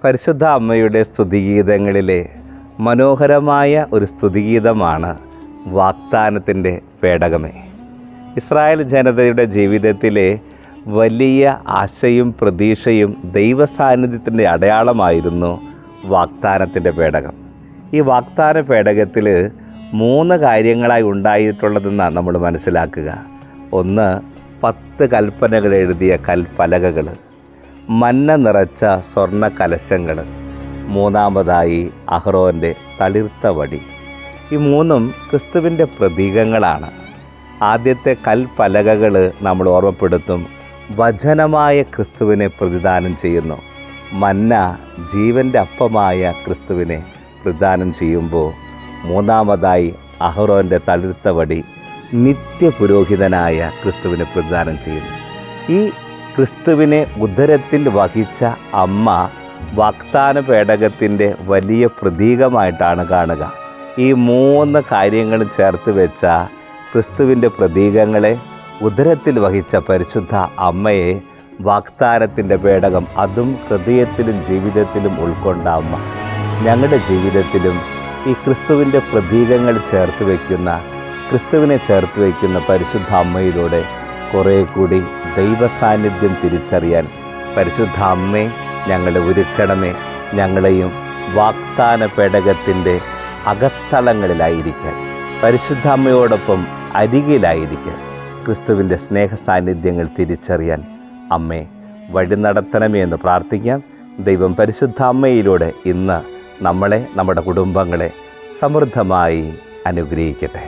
പരിശുദ്ധ അമ്മയുടെ സ്തുതിഗീതങ്ങളിലെ മനോഹരമായ ഒരു സ്തുതിഗീതമാണ് വാഗ്ദാനത്തിൻ്റെ പേടകമേ. ഇസ്രായേൽ ജനതയുടെ ജീവിതത്തിലെ വലിയ ആശയും പ്രതീക്ഷയും ദൈവസാന്നിധ്യത്തിൻ്റെ അടയാളമായിരുന്നു വാഗ്ദാനത്തിൻ്റെ പേടകം. ഈ വാഗ്ദാന പേടകത്തിൽ 3 കാര്യങ്ങളായി ഉണ്ടായിട്ടുള്ളതെന്നാണ് നമ്മൾ മനസ്സിലാക്കുക. ഒന്ന്, 10 കൽപ്പനകൾ എഴുതിയ കൽപ്പലകകൾ, മന്ന നിറച്ച സ്വർണ്ണ കലശങ്ങൾ, മൂന്നാമതായി അഹ്റോൻ്റെ തളിർത്ത വടി. ഈ 3ഉം ക്രിസ്തുവിൻ്റെ പ്രതീകങ്ങളാണ്. ആദ്യത്തെ കൽപ്പലകകൾ നമ്മൾ ഓർമ്മപ്പെടുത്തും വചനമായ ക്രിസ്തുവിനെ പ്രതിദാനം ചെയ്യുന്നു. മന്ന ജീവൻ്റെ അപ്പമായ ക്രിസ്തുവിനെ പ്രതിദാനം ചെയ്യുമ്പോൾ, മൂന്നാമതായി അഹ്റോൻ്റെ തളിർത്ത വടി നിത്യപുരോഹിതനായ ക്രിസ്തുവിനെ പ്രതിദാനം ചെയ്യുന്നു. ഈ ക്രിസ്തുവിനെ ഉദരത്തിൽ വഹിച്ച അമ്മ വാഗ്ദാന പേടകത്തിൻ്റെ വലിയ പ്രതീകമായിട്ടാണ് കാണുക. ഈ 3 കാര്യങ്ങളും ചേർത്ത് വെച്ച ക്രിസ്തുവിൻ്റെ പ്രതീകങ്ങളെ ഉദരത്തിൽ വഹിച്ച പരിശുദ്ധ അമ്മയെ വാഗ്ദാനത്തിൻ്റെ പേടകം, അതും ഹൃദയത്തിലും ജീവിതത്തിലും ഉൾക്കൊണ്ട അമ്മ, ഞങ്ങളുടെ ജീവിതത്തിലും ഈ ക്രിസ്തുവിൻ്റെ പ്രതീകങ്ങൾ ചേർത്ത് വയ്ക്കുന്ന, ക്രിസ്തുവിനെ ചേർത്ത് വയ്ക്കുന്ന പരിശുദ്ധ അമ്മയിലൂടെ കുറേ കൂടി ദൈവസാന്നിധ്യം തിരിച്ചറിയാൻ പരിശുദ്ധ അമ്മേ ഞങ്ങളെ ഒരുക്കണമേ. ഞങ്ങളെയും വാഗ്ദാന പേടകത്തിൻ്റെ അകത്തളങ്ങളിലായിരിക്കാൻ, പരിശുദ്ധ അമ്മയോടൊപ്പം അരികിലായിരിക്കാൻ, ക്രിസ്തുവിൻ്റെ സ്നേഹ സാന്നിധ്യങ്ങൾ തിരിച്ചറിയാൻ അമ്മേ വഴി നടത്തണമേ എന്ന് പ്രാർത്ഥിക്കാം. ദൈവം പരിശുദ്ധ അമ്മയിലൂടെ ഇന്ന് നമ്മളെ, നമ്മുടെ കുടുംബങ്ങളെ സമൃദ്ധമായി അനുഗ്രഹിക്കട്ടെ.